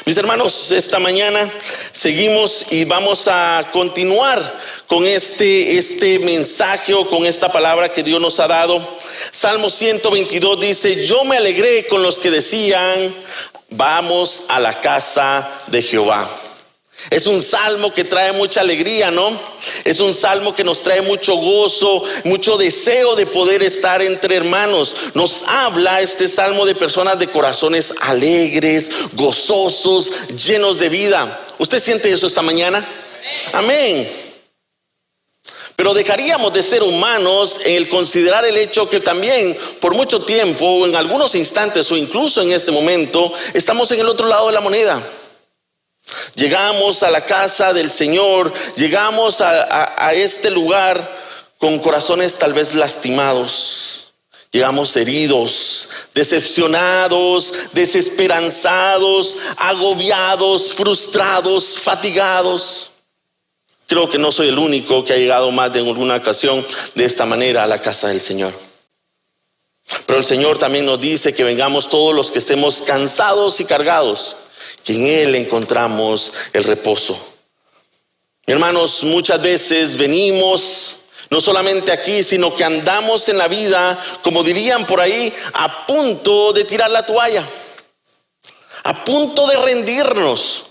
Mis hermanos, esta mañana seguimos y vamos a continuar con este mensaje o con esta palabra que Dios nos ha dado. Salmo 122 dice: yo me alegré con los que decían, vamos a la casa de Jehová. Es un salmo que trae mucha alegría, ¿no? Es un salmo que nos trae mucho gozo, mucho deseo de poder estar entre hermanos. Nos habla este salmo de personas de corazones alegres, gozosos, llenos de vida. ¿Usted siente eso esta mañana? Amén. Pero dejaríamos de ser humanos en el considerar el hecho que también por mucho tiempo, o en algunos instantes o incluso en este momento, estamos en el otro lado de la moneda. Llegamos a la casa del Señor, llegamos a este lugar con corazones tal vez lastimados. Llegamos heridos, decepcionados, desesperanzados, agobiados, frustrados, fatigados. Creo que no soy el único que ha llegado más de alguna ocasión de esta manera a la casa del Señor. Pero el Señor también nos dice que vengamos todos los que estemos cansados y cargados, que en Él encontramos el reposo. Hermanos, muchas veces venimos no solamente aquí, sino que andamos en la vida, como dirían por ahí, a punto de tirar la toalla, a punto de rendirnos,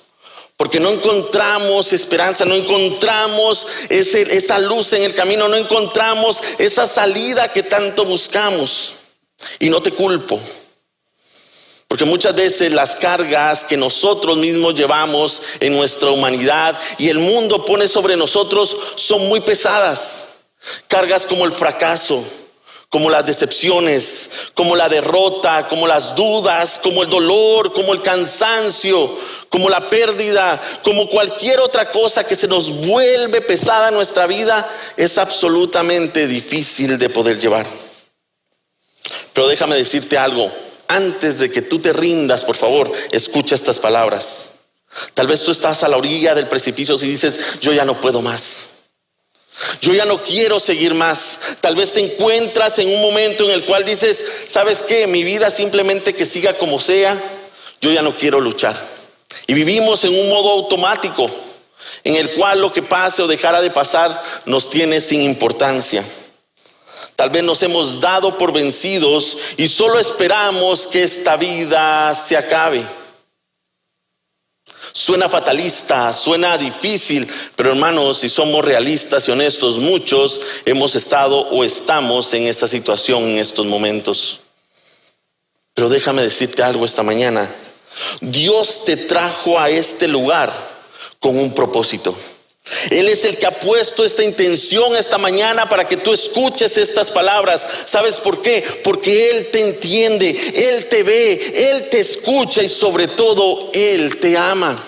porque no encontramos esperanza, no encontramos esa luz en el camino, no encontramos esa salida que tanto buscamos. Y no te culpo, porque muchas veces las cargas que nosotros mismos llevamos en nuestra humanidad y el mundo pone sobre nosotros son muy pesadas. Cargas como el fracaso, como las decepciones, como la derrota, como las dudas, como el dolor, como el cansancio, como la pérdida, como cualquier otra cosa que se nos vuelve pesada en nuestra vida, es absolutamente difícil de poder llevar. Pero déjame decirte algo. Antes de que tú te rindas, por favor, escucha estas palabras. Tal vez tú estás a la orilla del precipicio y dices: yo ya no puedo más, yo ya no quiero seguir más. Tal vez te encuentras en un momento en el cual dices: ¿sabes qué? Mi vida simplemente que siga como sea, yo ya no quiero luchar. Y vivimos en un modo automático en el cual lo que pase o dejara de pasar nos tiene sin importancia. Tal vez nos hemos dado por vencidos y solo esperamos que esta vida se acabe. Suena fatalista, suena difícil, pero hermanos, si somos realistas y honestos, muchos hemos estado o estamos en esa situación en estos momentos. Pero déjame decirte algo esta mañana. Dios te trajo a este lugar con un propósito. Él es el que ha puesto esta intención esta mañana para que tú escuches estas palabras. ¿Sabes por qué? Porque Él te entiende, Él te ve, Él te escucha y sobre todo Él te ama.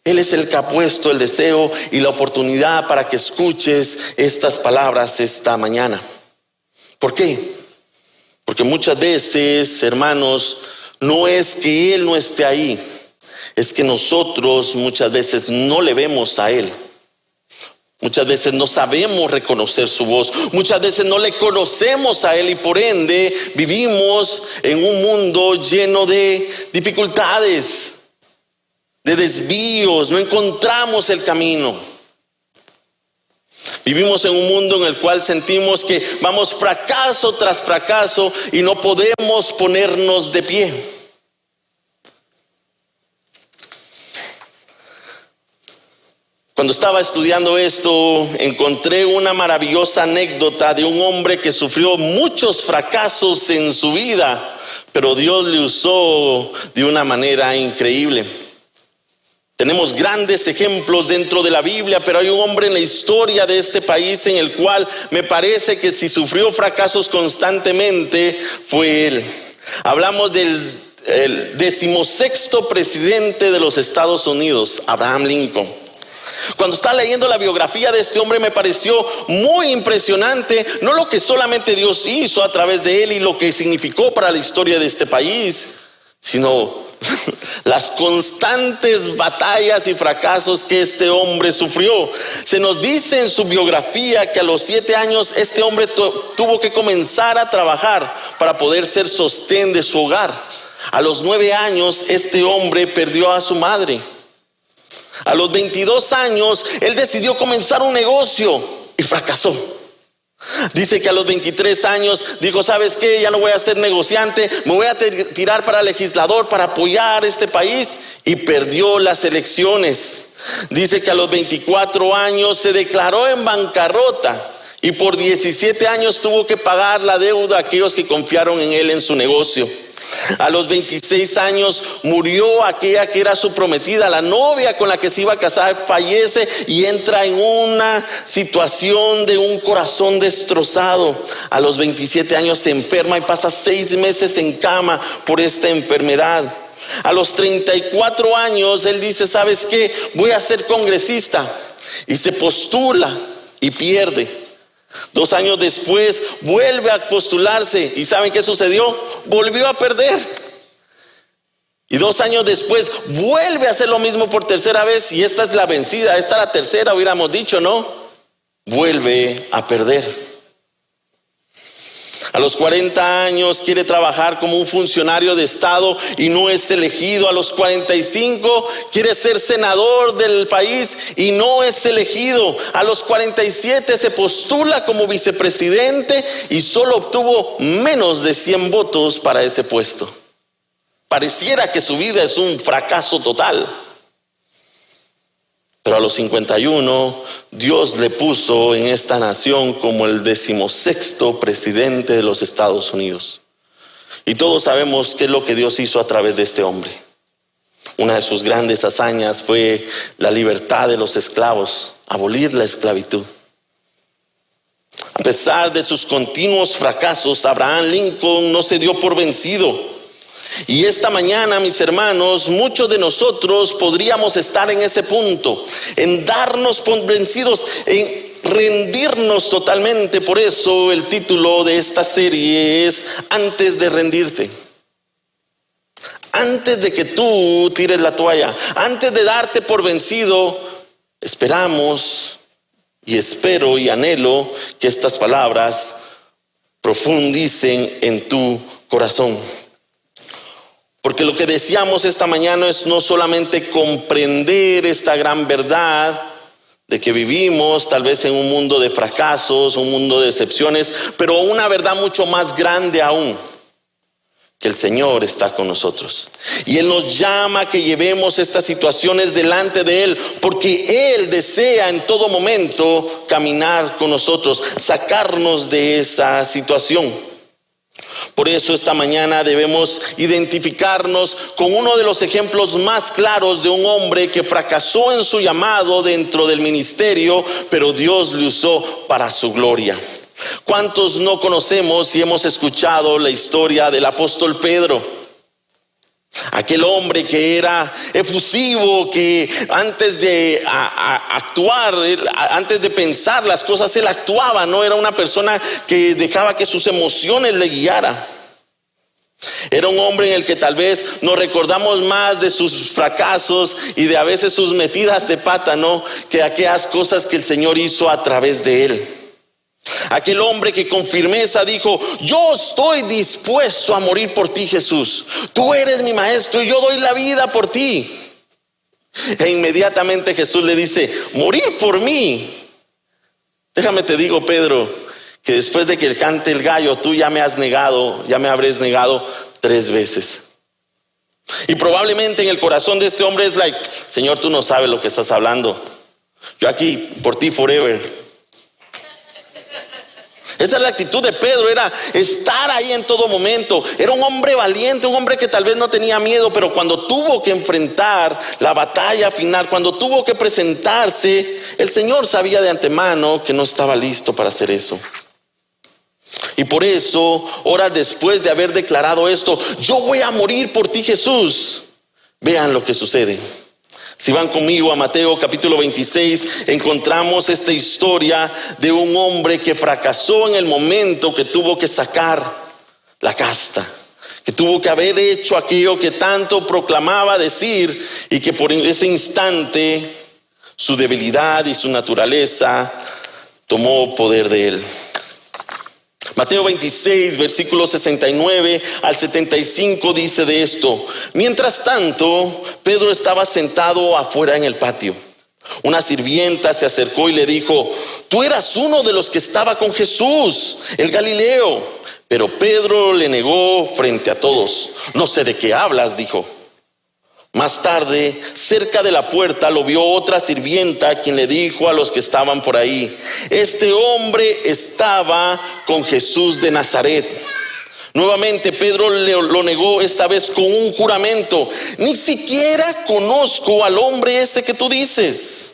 Él es el que ha puesto el deseo y la oportunidad para que escuches estas palabras esta mañana. ¿Por qué? Porque muchas veces, hermanos, no es que Él no esté ahí, es que nosotros muchas veces no le vemos a Él. Muchas veces no sabemos reconocer su voz. Muchas veces no le conocemos a Él y por ende vivimos en un mundo lleno de dificultades, de desvíos. No encontramos el camino. Vivimos en un mundo en el cual sentimos que vamos fracaso tras fracaso y no podemos ponernos de pie. Cuando estaba estudiando esto, encontré una maravillosa anécdota de un hombre que sufrió muchos fracasos en su vida, pero Dios le usó de una manera increíble. Tenemos grandes ejemplos dentro de la Biblia, pero hay un hombre en la historia de este país en el cual me parece que si sufrió fracasos constantemente fue él. Hablamos del 16º presidente de los Estados Unidos, Abraham Lincoln. Cuando estaba leyendo la biografía de este hombre me pareció muy impresionante, no lo que solamente Dios hizo a través de él y lo que significó para la historia de este país, sino las constantes batallas y fracasos que este hombre sufrió. Se nos dice en su biografía que a los 7 años este hombre tuvo que comenzar a trabajar para poder ser sostén de su hogar. A los 9 años, este hombre perdió a su madre. A los 22 años, él decidió comenzar un negocio y fracasó. Dice que a los 23 años dijo: ¿sabes qué? Ya no voy a ser negociante, me voy a tirar para legislador para apoyar este país, y perdió las elecciones. Dice que a los 24 años se declaró en bancarrota y por 17 años tuvo que pagar la deuda a aquellos que confiaron en él en su negocio. A los 26 años murió aquella que era su prometida, la novia con la que se iba a casar fallece y entra en una situación de un corazón destrozado. A los 27 años se enferma y pasa 6 meses en cama por esta enfermedad. A los 34 años él dice: ¿sabes qué? Voy a ser congresista, y se postula y pierde. 2 años después vuelve a postularse, y ¿saben qué sucedió? Volvió a perder. Y 2 años después vuelve a hacer lo mismo por tercera vez, y esta es la vencida, esta es la tercera, hubiéramos dicho, ¿no? Vuelve a perder. A los 40 años quiere trabajar como un funcionario de Estado y no es elegido. A los 45 quiere ser senador del país y no es elegido. A los 47 se postula como vicepresidente y solo obtuvo menos de 100 votos para ese puesto. Pareciera que su vida es un fracaso total. Pero a los 51, Dios le puso en esta nación como el 16º presidente de los Estados Unidos. Y todos sabemos qué es lo que Dios hizo a través de este hombre. Una de sus grandes hazañas fue la libertad de los esclavos, abolir la esclavitud. A pesar de sus continuos fracasos, Abraham Lincoln no se dio por vencido. Y esta mañana, mis hermanos, muchos de nosotros podríamos estar en ese punto, en darnos por vencidos, en rendirnos totalmente. Por eso el título de esta serie es Antes de rendirte. Antes de que tú tires la toalla, antes de darte por vencido, esperamos y espero y anhelo que estas palabras profundicen en tu corazón. Porque lo que deseamos esta mañana es no solamente comprender esta gran verdad de que vivimos tal vez en un mundo de fracasos, un mundo de decepciones, pero una verdad mucho más grande aún, que el Señor está con nosotros. Y Él nos llama a que llevemos estas situaciones delante de Él, porque Él desea en todo momento caminar con nosotros, sacarnos de esa situación. Por eso esta mañana debemos identificarnos con uno de los ejemplos más claros de un hombre que fracasó en su llamado dentro del ministerio, pero Dios le usó para su gloria. ¿Cuántos no conocemos y hemos escuchado la historia del apóstol Pedro? Aquel hombre que era efusivo, que antes de actuar, antes de pensar las cosas, él actuaba, no era una persona que dejaba que sus emociones le guiaran. Era un hombre en el que tal vez nos recordamos más de sus fracasos y de a veces sus metidas de pata, ¿no?, que aquellas cosas que el Señor hizo a través de él. Aquel hombre que con firmeza dijo: yo estoy dispuesto a morir por ti, Jesús. Tú eres mi maestro y yo doy la vida por ti. E inmediatamente Jesús le dice: morir por mí. Déjame te digo, Pedro, que después de que cante el gallo, tú ya me habrás negado 3 veces. Y probablemente en el corazón de este hombre es Señor, tú no sabes lo que estás hablando. Yo aquí por ti forever. Esa es la actitud de Pedro, era estar ahí en todo momento. Era un hombre valiente, un hombre que tal vez no tenía miedo, pero cuando tuvo que enfrentar la batalla final, cuando tuvo que presentarse, el Señor sabía de antemano que no estaba listo para hacer eso. Y por eso, horas después de haber declarado esto: yo voy a morir por ti, Jesús, vean lo que sucede. Si van conmigo a Mateo capítulo 26, encontramos esta historia de un hombre que fracasó en el momento que tuvo que sacar la casta, que tuvo que haber hecho aquello que tanto proclamaba decir, y que por ese instante su debilidad y su naturaleza tomó poder de él. Mateo 26, versículos 69 al 75 dice de esto: mientras tanto, Pedro estaba sentado afuera en el patio. Una sirvienta se acercó y le dijo: tú eras uno de los que estaba con Jesús, el Galileo. Pero Pedro le negó frente a todos. No sé de qué hablas, dijo. Más tarde, cerca de la puerta, lo vio otra sirvienta, quien le dijo a los que estaban por ahí: este hombre estaba con Jesús de Nazaret. Nuevamente Pedro lo negó, esta vez con un juramento: ni siquiera conozco al hombre ese que tú dices.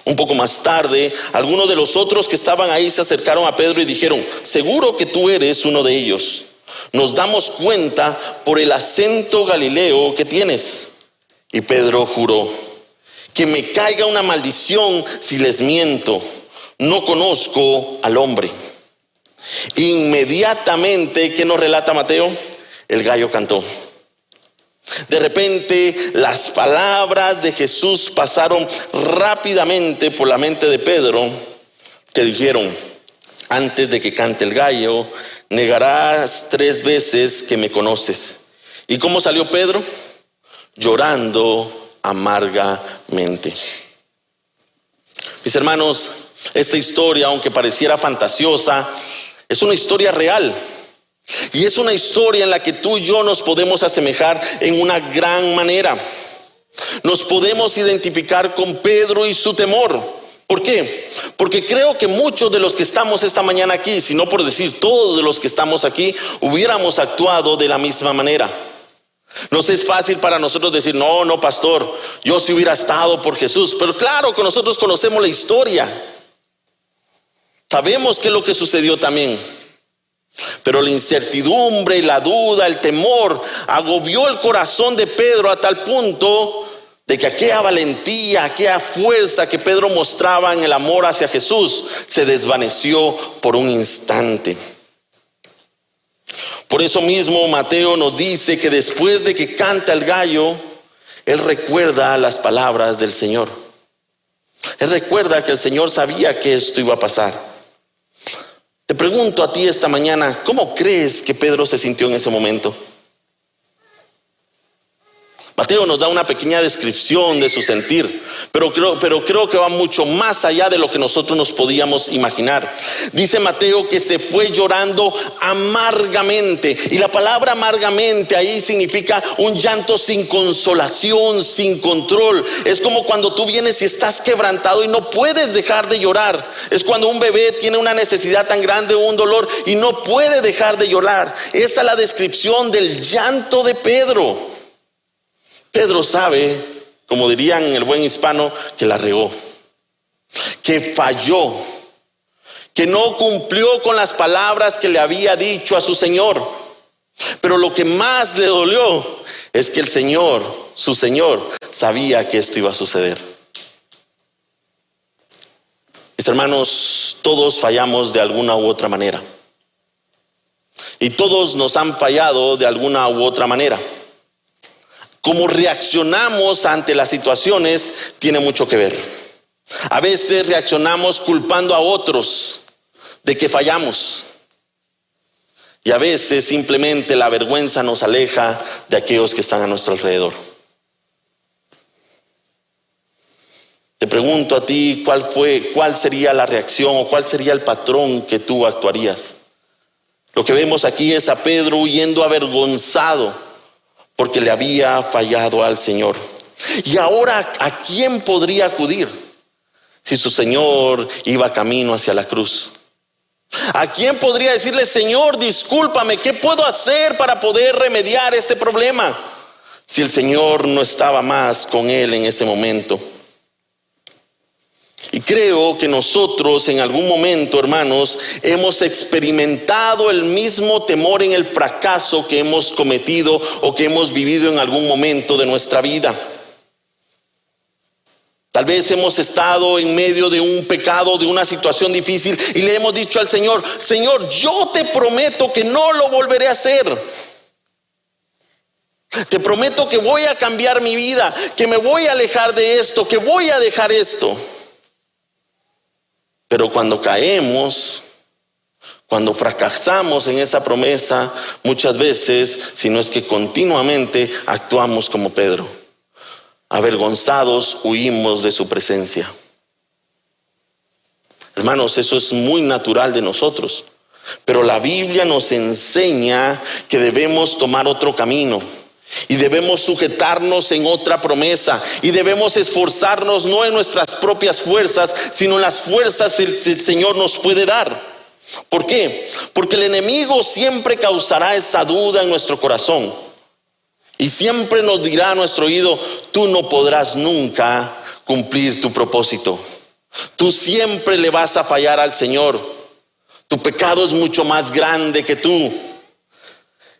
Un poco más tarde, algunos de los otros que estaban ahí se acercaron a Pedro y dijeron: seguro que tú eres uno de ellos. Nos damos cuenta por el acento galileo que tienes. Y Pedro juró: que me caiga una maldición si les miento. No conozco al hombre. Inmediatamente, ¿qué nos relata Mateo? El gallo cantó. De repente, las palabras de Jesús pasaron rápidamente por la mente de Pedro, que dijeron: antes de que cante el gallo, negarás 3 veces que me conoces. ¿Y cómo salió Pedro? Llorando amargamente. Mis hermanos, esta historia, aunque pareciera fantasiosa, es una historia real. Y es una historia en la que tú y yo nos podemos asemejar en una gran manera. Nos podemos identificar con Pedro y su temor. ¿Por qué? Porque creo que muchos de los que estamos esta mañana aquí, si no por decir todos de los que estamos aquí, hubiéramos actuado de la misma manera. Nos es fácil para nosotros decir: no, pastor, yo sí hubiera estado por Jesús. Pero claro que nosotros conocemos la historia. Sabemos qué es lo que sucedió también. Pero la incertidumbre, la duda, el temor agobió el corazón de Pedro a tal punto de que aquella valentía, aquella fuerza que Pedro mostraba en el amor hacia Jesús se desvaneció por un instante. Por eso mismo Mateo nos dice que después de que canta el gallo, él recuerda las palabras del Señor. Él recuerda que el Señor sabía que esto iba a pasar. Te pregunto a ti esta mañana: ¿cómo crees que Pedro se sintió en ese momento? Mateo nos da una pequeña descripción de su sentir, pero creo que va mucho más allá de lo que nosotros nos podíamos imaginar. Dice Mateo que se fue llorando amargamente, y la palabra amargamente ahí significa un llanto sin consolación, sin control. Es como cuando tú vienes y estás quebrantado y no puedes dejar de llorar. Es cuando un bebé tiene una necesidad tan grande o un dolor y no puede dejar de llorar. Esa es la descripción del llanto de Pedro. Pedro sabe, como dirían en el buen hispano, que la regó, que falló, que no cumplió con las palabras que le había dicho a su Señor. Pero lo que más le dolió es que el Señor, su Señor, sabía que esto iba a suceder. Mis hermanos, todos fallamos de alguna u otra manera. Y todos nos han fallado de alguna u otra manera. Cómo reaccionamos ante las situaciones tiene mucho que ver. A veces reaccionamos culpando a otros de que fallamos. Y a veces simplemente la vergüenza nos aleja de aquellos que están a nuestro alrededor. Te pregunto a ti, ¿cuál sería la reacción o cuál sería el patrón que tú actuarías? Lo que vemos aquí es a Pedro huyendo avergonzado porque le había fallado al Señor. Y ahora, ¿a quién podría acudir si su Señor iba camino hacia la cruz? ¿A quién podría decirle: Señor, discúlpame, qué puedo hacer para poder remediar este problema? Si el Señor no estaba más con él en ese momento. Y creo que nosotros en algún momento, hermanos, hemos experimentado el mismo temor en el fracaso que hemos cometido o que hemos vivido en algún momento de nuestra vida. Tal vez hemos estado en medio de un pecado, de una situación difícil, y le hemos dicho al Señor: Señor, yo te prometo que no lo volveré a hacer. Te prometo que voy a cambiar mi vida, que me voy a alejar de esto, que voy a dejar esto. Pero cuando Cuando fracasamos en esa promesa, muchas veces, si no es que continuamente, actuamos como Pedro. Avergonzados, huimos de su presencia. Hermanos, eso es muy natural de nosotros. Pero la Biblia nos enseña que debemos tomar otro camino. Y debemos sujetarnos en otra promesa. Y debemos esforzarnos no en nuestras propias fuerzas, sino en las fuerzas que el Señor nos puede dar. ¿Por qué? Porque el enemigo siempre causará esa duda en nuestro corazón. Y siempre nos dirá a nuestro oído: tú no podrás nunca cumplir tu propósito. Tú siempre le vas a fallar al Señor. Tu pecado es mucho más grande que tú.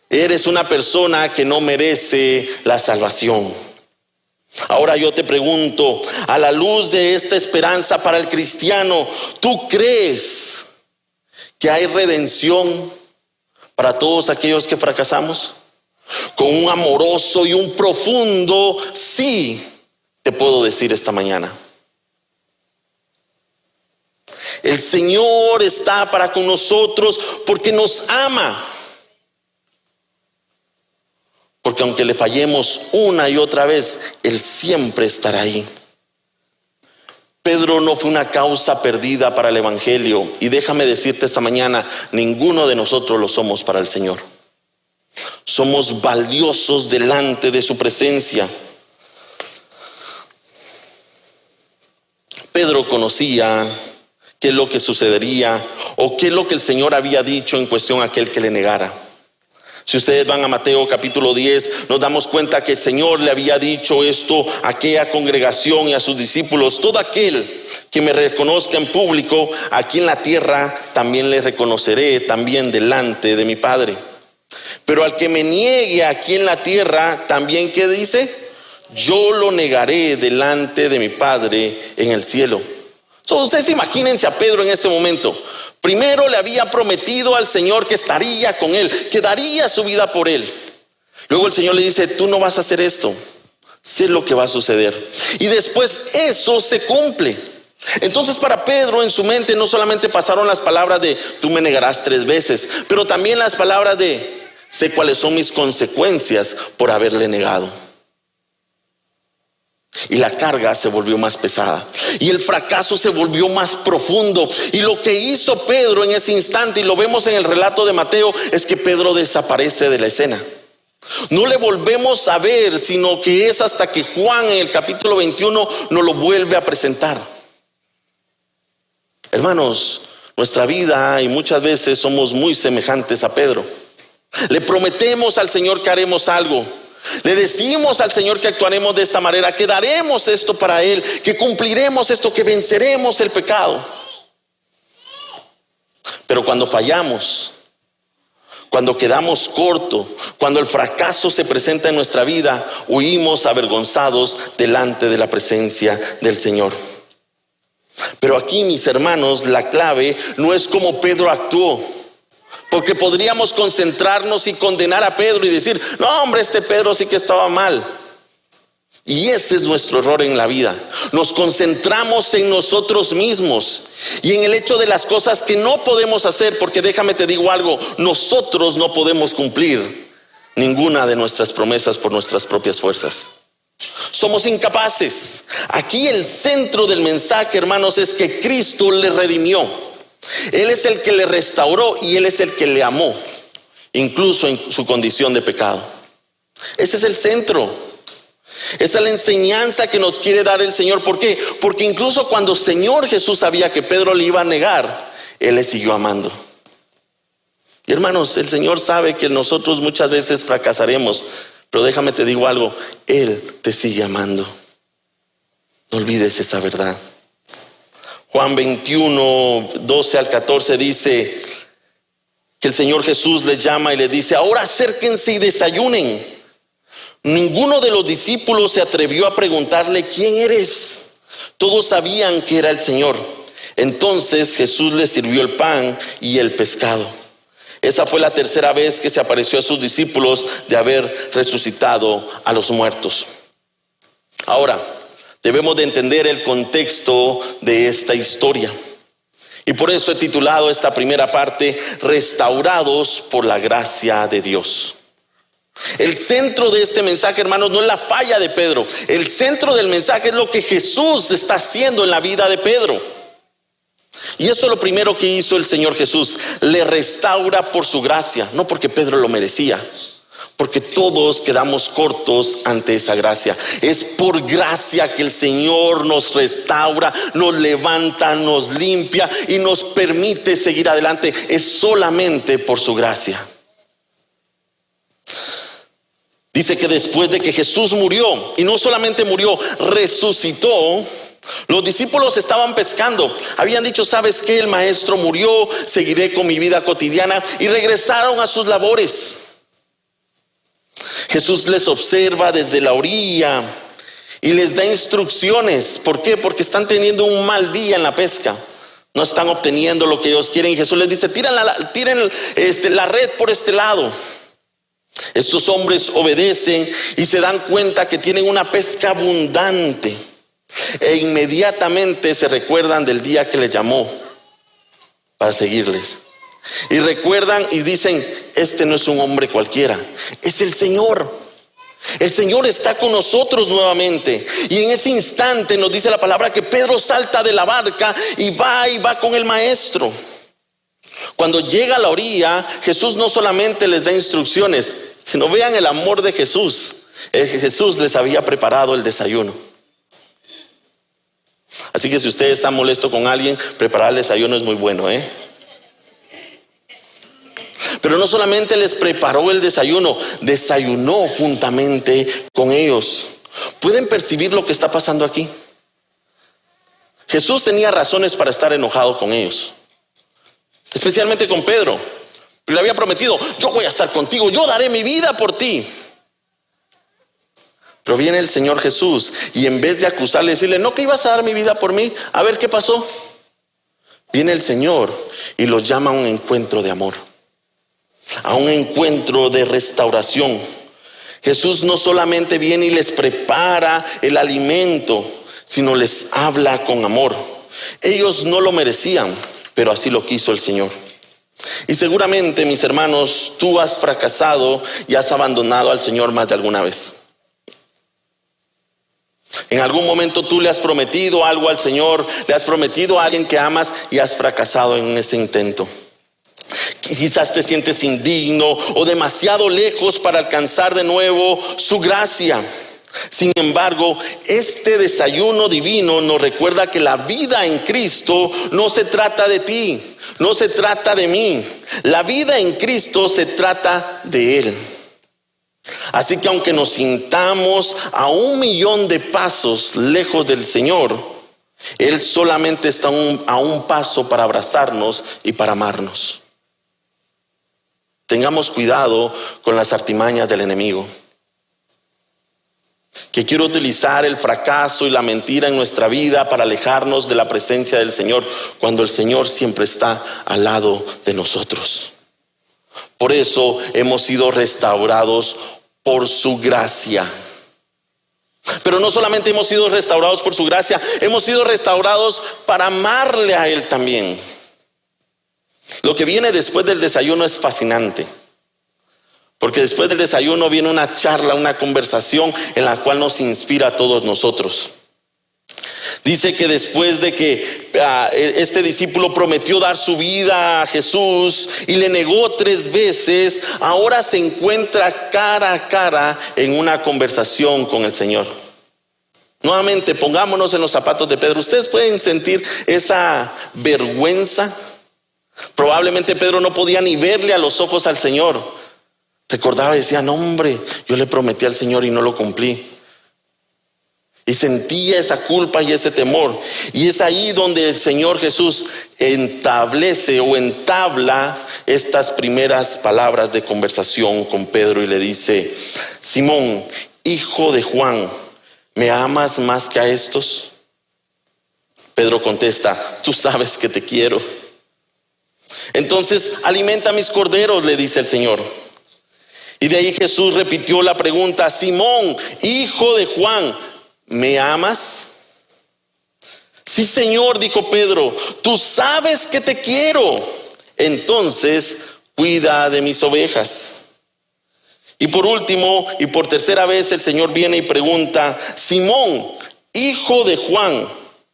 Eres una persona que no merece la salvación. Ahora yo te pregunto, a la luz de esta esperanza para el cristiano, ¿tú crees que hay redención para todos aquellos que fracasamos? Con un amoroso y un profundo sí, te puedo decir esta mañana. El Señor está para con nosotros porque nos ama. Porque aunque le fallemos una y otra vez, Él siempre estará ahí. Pedro no fue una causa perdida para el Evangelio. Y déjame decirte esta mañana, ninguno de nosotros lo somos para el Señor. Somos valiosos delante de su presencia. Pedro conocía qué es lo que sucedería o qué es lo que el Señor había dicho en cuestión a aquel que le negara. Si ustedes van a Mateo capítulo 10, nos damos cuenta que el Señor le había dicho esto a aquella congregación y a sus discípulos: todo aquel que me reconozca en público aquí en la tierra, también le reconoceré también delante de mi Padre. Pero al que me niegue aquí en la tierra, también, ¿qué dice? Yo lo negaré delante de mi Padre en el cielo. Ustedes imagínense a Pedro en este momento. Primero le había prometido al Señor que estaría con él, que daría su vida por él. Luego el Señor le dice: tú no vas a hacer esto, sé lo que va a suceder. Y después eso se cumple. Entonces para Pedro en su mente no solamente pasaron las palabras de tú me negarás 3 veces, pero también las palabras de sé cuáles son mis consecuencias por haberle negado. Y la carga se volvió más pesada y el fracaso se volvió más profundo. Y lo que hizo Pedro en ese instante, y lo vemos en el relato de Mateo, es que Pedro desaparece de la escena. No le volvemos a ver, sino que es hasta que Juan en el capítulo 21 nos lo vuelve a presentar. Hermanos, nuestra vida, y muchas veces somos muy semejantes a Pedro. Le prometemos al Señor que haremos algo. Le decimos al Señor que actuaremos de esta manera, que daremos esto para Él, que cumpliremos esto, que venceremos el pecado. Pero cuando fallamos, cuando quedamos cortos, cuando el fracaso se presenta en nuestra vida, huimos avergonzados delante de la presencia del Señor. Pero aquí, mis hermanos, la clave no es cómo Pedro actuó. Porque podríamos concentrarnos y condenar a Pedro y decir: no, hombre, este Pedro sí que estaba mal. Y ese es nuestro error en la vida. Nos concentramos en nosotros mismos y en el hecho de las cosas que no podemos hacer. Porque déjame te digo algo, nosotros no podemos cumplir ninguna de nuestras promesas por nuestras propias fuerzas. Somos incapaces. Aquí el centro del mensaje, hermanos, es que Cristo le redimió. Él es el que le restauró y Él es el que le amó, incluso en su condición de pecado. Ese es el centro. Esa es la enseñanza que nos quiere dar el Señor. ¿Por qué? Porque incluso cuando el Señor Jesús sabía que Pedro le iba a negar, Él le siguió amando. Y hermanos, el Señor sabe que nosotros muchas veces fracasaremos, pero déjame te digo algo, Él te sigue amando. No olvides esa verdad. Juan 21, 12 al 14 dice que el Señor Jesús les llama y les dice: ahora acérquense y desayunen. Ninguno de los discípulos se atrevió a preguntarle: ¿quién eres? Todos sabían que era el Señor. Entonces Jesús les sirvió el pan y el pescado. Esa fue la 3ª vez que se apareció a sus discípulos de haber resucitado a los muertos. Ahora, debemos de entender el contexto de esta historia. Y por eso he titulado esta primera parte, Restaurados por la gracia de Dios. El centro de este mensaje, hermanos, no es la falla de Pedro. El centro del mensaje es lo que Jesús está haciendo en la vida de Pedro. Y eso es lo primero que hizo el Señor Jesús. Le restaura por su gracia, no porque Pedro lo merecía, porque todos quedamos cortos ante esa gracia. Es por gracia que el Señor nos restaura, nos levanta, nos limpia y nos permite seguir adelante. Es solamente por su gracia. Dice que después de que Jesús murió, y no solamente murió, resucitó, los discípulos estaban pescando. Habían dicho, ¿sabes qué? El maestro murió, seguiré con mi vida cotidiana, y regresaron a sus labores. Jesús les observa desde la orilla y les da instrucciones. ¿Por qué? Porque están teniendo un mal día en la pesca. No están obteniendo lo que ellos quieren. Jesús les dice, tiren la red por este lado. Estos hombres obedecen y se dan cuenta que tienen una pesca abundante. E inmediatamente se recuerdan del día que les llamó para seguirles. Y recuerdan y dicen, este no es un hombre cualquiera, es el Señor. El Señor está con nosotros nuevamente. Y en ese instante nos dice la palabra que Pedro salta de la barca y va con el maestro. Cuando llega a la orilla, Jesús no solamente les da instrucciones, sino vean el amor de Jesús. Jesús les había preparado el desayuno. Así que si usted está molesto con alguien, preparar el desayuno es muy bueno, Pero no solamente les preparó el desayuno, desayunó juntamente con ellos. ¿Pueden percibir lo que está pasando aquí? Jesús tenía razones para estar enojado con ellos, especialmente con Pedro. Le había prometido, yo voy a estar contigo, yo daré mi vida por ti. Pero viene el Señor Jesús y en vez de acusarle, decirle, no, que ibas a dar mi vida por mí, a ver qué pasó. Viene el Señor y los llama a un encuentro de amor, a un encuentro de restauración. Jesús no solamente viene y les prepara el alimento, sino les habla con amor. Ellos no lo merecían, pero así lo quiso el Señor. Y seguramente, mis hermanos, tú has fracasado y has abandonado al Señor más de alguna vez. En algún momento tú le has prometido algo al Señor, le has prometido a alguien que amas y has fracasado en ese intento. Quizás te sientes indigno o demasiado lejos para alcanzar de nuevo su gracia. Sin embargo, este desayuno divino nos recuerda que la vida en Cristo no se trata de ti, no se trata de mí. La vida en Cristo se trata de Él. Así que aunque nos sintamos a 1,000,000 de pasos lejos del Señor, Él solamente está a un paso para abrazarnos y para amarnos. Tengamos cuidado con las artimañas del enemigo, que quiere utilizar el fracaso y la mentira en nuestra vida para alejarnos de la presencia del Señor, cuando el Señor siempre está al lado de nosotros. Por eso hemos sido restaurados por su gracia. Pero no solamente hemos sido restaurados por su gracia, hemos sido restaurados para amarle a Él también. Lo que viene después del desayuno es fascinante, porque después del desayuno viene una charla, una conversación en la cual nos inspira a todos nosotros. Dice que después de que este discípulo prometió dar su vida a Jesús y le negó 3 veces, ahora se encuentra cara a cara en una conversación con el Señor. Nuevamente, pongámonos en los zapatos de Pedro. ¿Ustedes pueden sentir esa vergüenza? Probablemente Pedro no podía ni verle a los ojos al Señor. Recordaba y decía, no hombre, yo le prometí al Señor y no lo cumplí. Y sentía esa culpa y ese temor. Y es ahí donde el Señor Jesús establece o entabla estas primeras palabras de conversación con Pedro y le dice, Simón, hijo de Juan, ¿me amas más que a estos? Pedro contesta, tú sabes que te quiero. Entonces, alimenta mis corderos, le dice el Señor. Y de ahí Jesús repitió la pregunta, Simón, hijo de Juan, ¿me amas? Sí, Señor, dijo Pedro, tú sabes que te quiero. Entonces, cuida de mis ovejas. Y por último, y por tercera vez, el Señor viene y pregunta: Simón, hijo de Juan,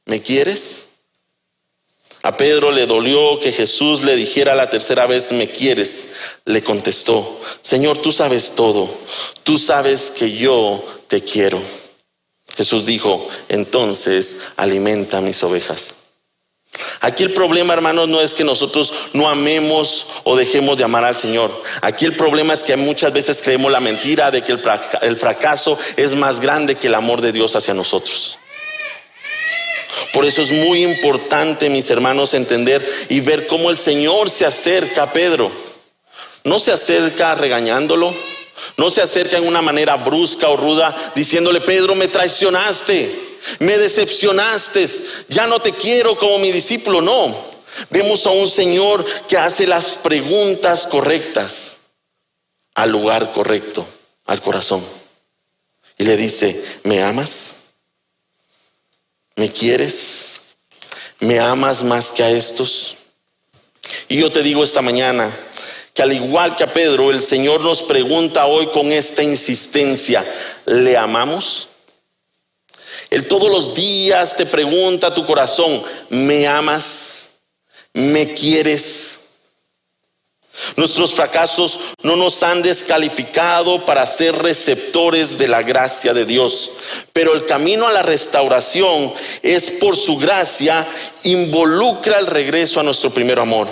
¿me quieres? A Pedro le dolió que Jesús le dijera la tercera vez: ¿me quieres? Le contestó: Señor, tú sabes todo, tú sabes que yo te quiero. Jesús dijo: entonces alimenta mis ovejas. Aquí el problema, hermanos, no es que nosotros no amemos o dejemos de amar al Señor. Aquí el problema es que muchas veces creemos la mentira de que el fracaso es más grande que el amor de Dios hacia nosotros. Por eso es muy importante, mis hermanos, entender y ver cómo el Señor se acerca a Pedro. No se acerca regañándolo, no se acerca en una manera brusca o ruda diciéndole: Pedro, me traicionaste, me decepcionaste, ya no te quiero como mi discípulo. No, vemos a un Señor que hace las preguntas correctas al lugar correcto, al corazón, y le dice: ¿me amas? ¿Me quieres? ¿Me amas más que a estos? Y yo te digo esta mañana que al igual que a Pedro, el Señor nos pregunta hoy con esta insistencia: ¿le amamos? Él todos los días te pregunta a tu corazón: ¿me amas? ¿Me quieres? Nuestros fracasos no nos han descalificado para ser receptores de la gracia de Dios, pero el camino a la restauración es por su gracia, involucra el regreso a nuestro primer amor.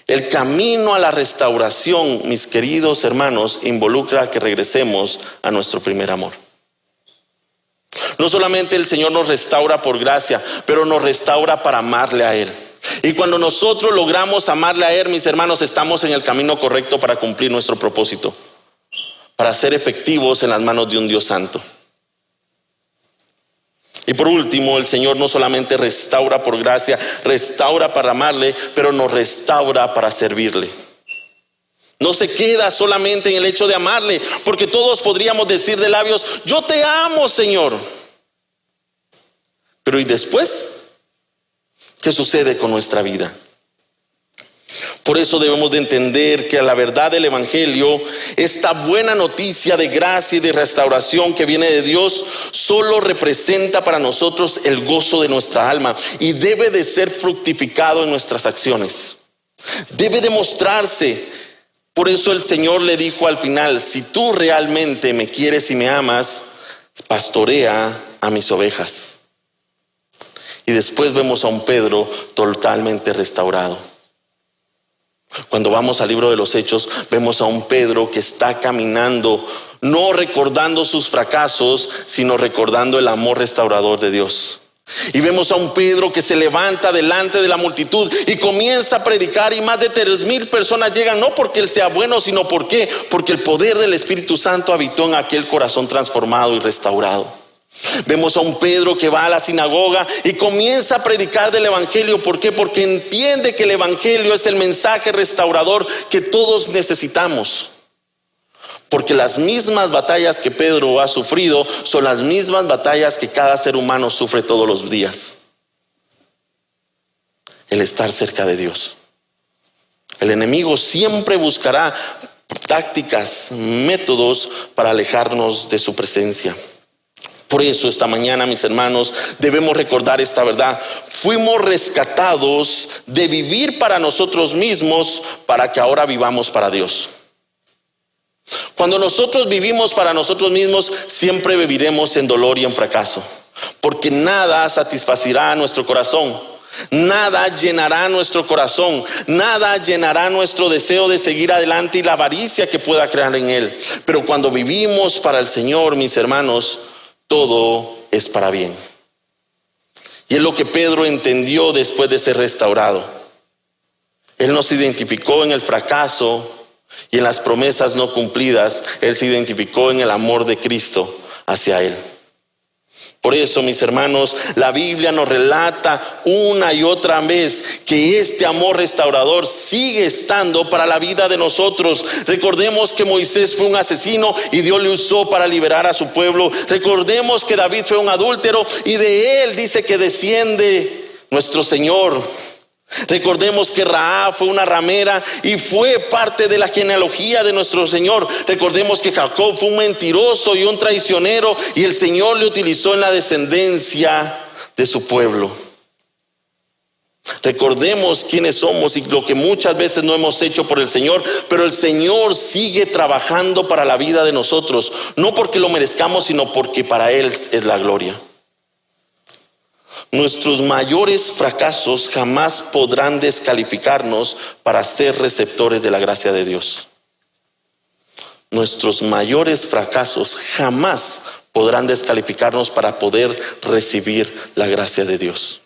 El camino a la restauración, mis queridos hermanos, involucra que regresemos a nuestro primer amor. No solamente el Señor nos restaura por gracia, pero nos restaura para amarle a Él. Y cuando nosotros logramos amarle a Él, mis hermanos, estamos en el camino correcto para cumplir nuestro propósito, para ser efectivos en las manos de un Dios santo. Y por último, el Señor no solamente restaura por gracia, restaura para amarle, pero nos restaura para servirle. No se queda solamente en el hecho de amarle, porque todos podríamos decir de labios: yo te amo, Señor. Pero ¿y después? ¿Qué sucede con nuestra vida? Por eso debemos de entender que a la verdad del Evangelio, esta buena noticia de gracia y de restauración que viene de Dios, solo representa para nosotros el gozo de nuestra alma y debe de ser fructificado en nuestras acciones. Debe demostrarse. Por eso el Señor le dijo al final: si tú realmente me quieres y me amas, pastorea a mis ovejas. Y después vemos a un Pedro totalmente restaurado. Cuando vamos al libro de los Hechos, vemos a un Pedro que está caminando, no recordando sus fracasos, sino recordando el amor restaurador de Dios. Y vemos a un Pedro que se levanta delante de la multitud y comienza a predicar, y más de 3,000 personas llegan, no porque él sea bueno, sino porque el poder del Espíritu Santo habitó en aquel corazón transformado y restaurado. Vemos a un Pedro que va a la sinagoga y comienza a predicar del Evangelio. ¿Por qué? Porque entiende que el Evangelio es el mensaje restaurador que todos necesitamos. Porque las mismas batallas que Pedro ha sufrido son las mismas batallas que cada ser humano sufre todos los días. El estar cerca de Dios. El enemigo siempre buscará tácticas, métodos para alejarnos de su presencia. Por eso esta mañana, mis hermanos, debemos recordar esta verdad. Fuimos rescatados de vivir para nosotros mismos para que ahora vivamos para Dios. Cuando nosotros vivimos para nosotros mismos, siempre viviremos en dolor y en fracaso, porque nada satisfacirá a nuestro corazón, nada llenará nuestro corazón, nada llenará nuestro deseo de seguir adelante y la avaricia que pueda crear en él. Pero cuando vivimos para el Señor, mis hermanos, todo es para bien. Y es lo que Pedro entendió después de ser restaurado. Él no se identificó en el fracaso y en las promesas no cumplidas. Él se identificó en el amor de Cristo hacia él. Por eso, mis hermanos, la Biblia nos relata una y otra vez que este amor restaurador sigue estando para la vida de nosotros. Recordemos que Moisés fue un asesino y Dios le usó para liberar a su pueblo. Recordemos que David fue un adúltero y de él dice que desciende nuestro Señor. Recordemos que Rahab fue una ramera y fue parte de la genealogía de nuestro Señor. Recordemos que Jacob fue un mentiroso y un traicionero y el Señor le utilizó en la descendencia de su pueblo. Recordemos quiénes somos y lo que muchas veces no hemos hecho por el Señor, pero el Señor sigue trabajando para la vida de nosotros, no porque lo merezcamos, sino porque para Él es la gloria. Nuestros mayores fracasos jamás podrán descalificarnos para ser receptores de la gracia de Dios. Nuestros mayores fracasos jamás podrán descalificarnos para poder recibir la gracia de Dios.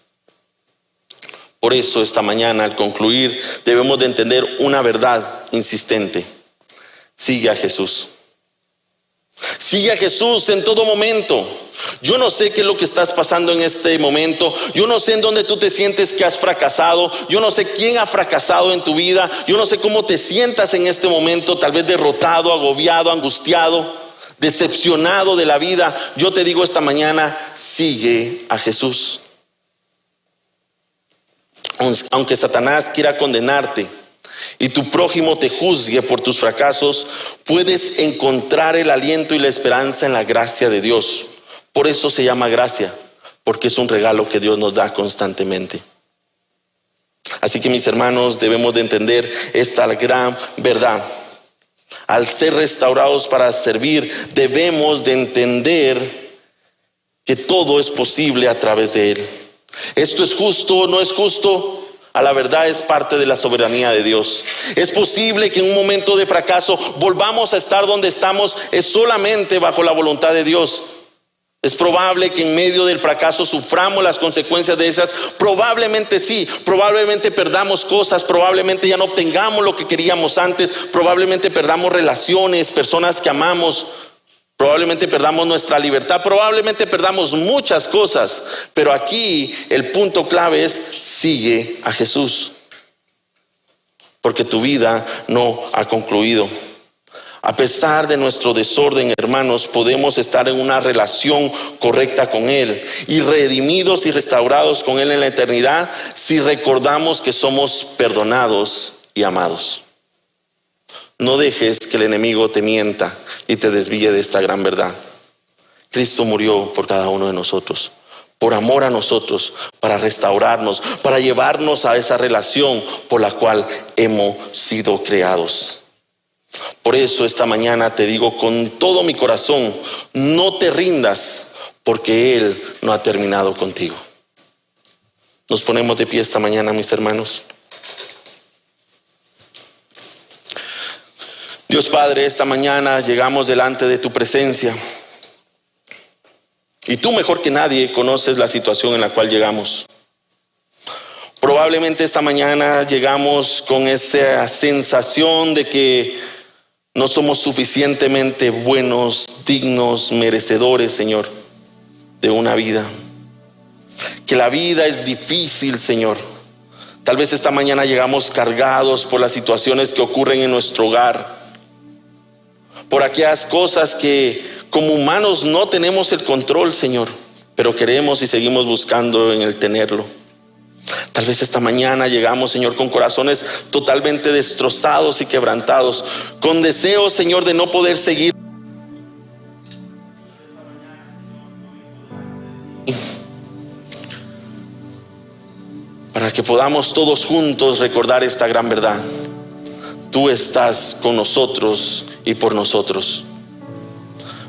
Por eso esta mañana, al concluir, debemos de entender una verdad insistente: sigue a Jesús. Sigue a Jesús en todo momento. Yo no sé qué es lo que estás pasando en este momento. Yo no sé en dónde tú te sientes que has fracasado. Yo no sé quién ha fracasado en tu vida. Yo no sé cómo te sientas en este momento, tal vez derrotado, agobiado, angustiado, decepcionado de la vida. Yo te digo esta mañana: sigue a Jesús. Aunque Satanás quiera condenarte y tu prójimo te juzgue por tus fracasos, puedes encontrar el aliento y la esperanza en la gracia de Dios. Por eso se llama gracia, porque es un regalo que Dios nos da constantemente. Así que, mis hermanos, debemos de entender esta gran verdad. Al ser restaurados para servir, debemos de entender que todo es posible a través de Él. ¿Esto es justo o no es justo? A la verdad, es parte de la soberanía de Dios. Es posible que en un momento de fracaso volvamos a estar donde estamos, es solamente bajo la voluntad de Dios. Es probable que en medio del fracaso suframos las consecuencias de esas. Probablemente sí, probablemente perdamos cosas, probablemente ya no obtengamos lo que queríamos antes, probablemente perdamos relaciones, personas que amamos, probablemente perdamos nuestra libertad, probablemente perdamos muchas cosas. Pero aquí el punto clave es: sigue a Jesús, porque tu vida no ha concluido. A pesar de nuestro desorden, hermanos, podemos estar en una relación correcta con Él y redimidos y restaurados con Él en la eternidad si recordamos que somos perdonados y amados. No dejes que el enemigo te mienta y te desvíe de esta gran verdad. Cristo murió por cada uno de nosotros, por amor a nosotros, para restaurarnos, para llevarnos a esa relación por la cual hemos sido creados. Por eso esta mañana te digo con todo mi corazón: no te rindas, porque Él no ha terminado contigo. Nos ponemos de pie esta mañana, mis hermanos. Dios Padre, esta mañana llegamos delante de tu presencia. Y tú mejor que nadie conoces la situación en la cual llegamos. Probablemente esta mañana llegamos con esa sensación de que no somos suficientemente buenos, dignos, merecedores, Señor, de una vida. Que la vida es difícil, Señor. Tal vez esta mañana llegamos cargados por las situaciones que ocurren en nuestro hogar, por aquellas cosas que como humanos no tenemos el control, Señor, pero queremos y seguimos buscando en el tenerlo. Tal vez esta mañana llegamos, Señor, con corazones totalmente destrozados y quebrantados, con deseos, Señor, de no poder seguir. Para que podamos todos juntos recordar esta gran verdad: tú estás con nosotros y por nosotros.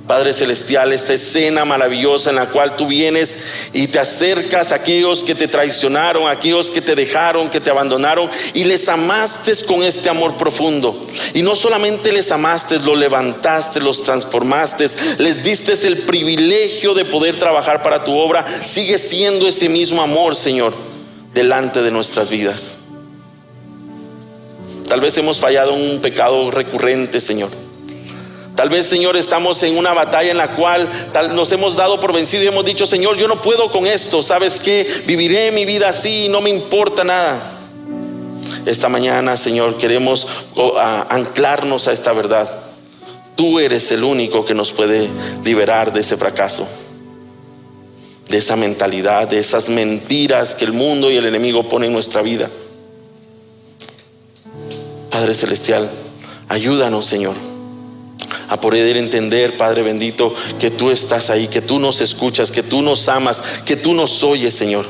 Padre celestial, esta escena maravillosa en la cual tú vienes y te acercas a aquellos que te traicionaron, a aquellos que te dejaron, que te abandonaron, y les amaste con este amor profundo. Y no solamente les amaste, los levantaste, los transformaste, les diste el privilegio de poder trabajar para tu obra. Sigue siendo ese mismo amor, Señor, delante de nuestras vidas. Tal vez hemos fallado en un pecado recurrente, Señor. Tal vez, Señor, estamos en una batalla en la cual nos hemos dado por vencido y hemos dicho: Señor, yo no puedo con esto. ¿Sabes qué? Viviré mi vida así y no me importa nada. Esta mañana, Señor, queremos anclarnos a esta verdad. Tú eres el único que nos puede liberar de ese fracaso, de esa mentalidad, de esas mentiras que el mundo y el enemigo ponen en nuestra vida. Padre Celestial, ayúdanos, Señor, a poder entender, Padre bendito, que tú estás ahí, que tú nos escuchas, que tú nos amas, que tú nos oyes, Señor.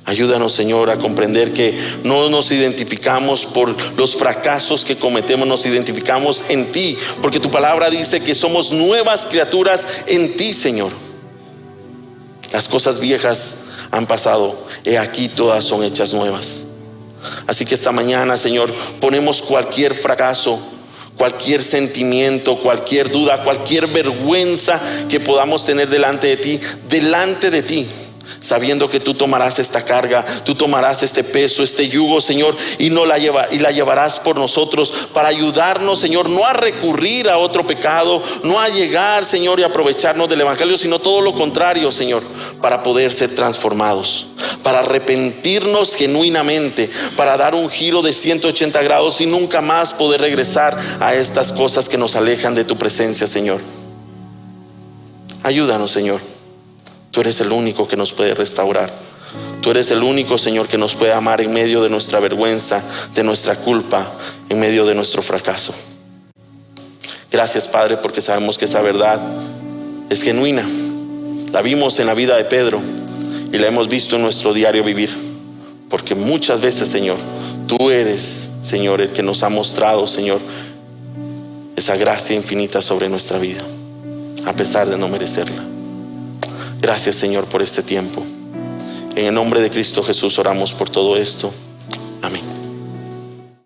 Ayúdanos, Señor, a comprender que no nos identificamos por los fracasos que cometemos, nos identificamos en ti, porque tu palabra dice que somos nuevas criaturas en ti, Señor. Las cosas viejas han pasado, he aquí todas son hechas nuevas. Así que esta mañana, Señor, ponemos cualquier fracaso, cualquier sentimiento, cualquier duda, cualquier vergüenza que podamos tener delante de ti, sabiendo que tú tomarás esta carga, tú tomarás este peso, este yugo, Señor, y la llevarás por nosotros, para ayudarnos, Señor, no a recurrir a otro pecado, no a llegar, Señor, y aprovecharnos del evangelio, sino todo lo contrario, Señor, para poder ser transformados, para arrepentirnos genuinamente, para dar un giro de 180 grados y nunca más poder regresar a estas cosas que nos alejan de tu presencia, Señor. Ayúdanos, Señor. Tú eres el único que nos puede restaurar. Tú eres el único, Señor, que nos puede amar en medio de nuestra vergüenza, de nuestra culpa, en medio de nuestro fracaso. Gracias, Padre, porque sabemos que esa verdad es genuina. La vimos en la vida de Pedro y la hemos visto en nuestro diario vivir. Porque muchas veces, Señor, tú eres, Señor, el que nos ha mostrado, Señor, esa gracia infinita sobre nuestra vida, a pesar de no merecerla. Gracias, Señor, por este tiempo. En el nombre de Cristo Jesús oramos por todo esto.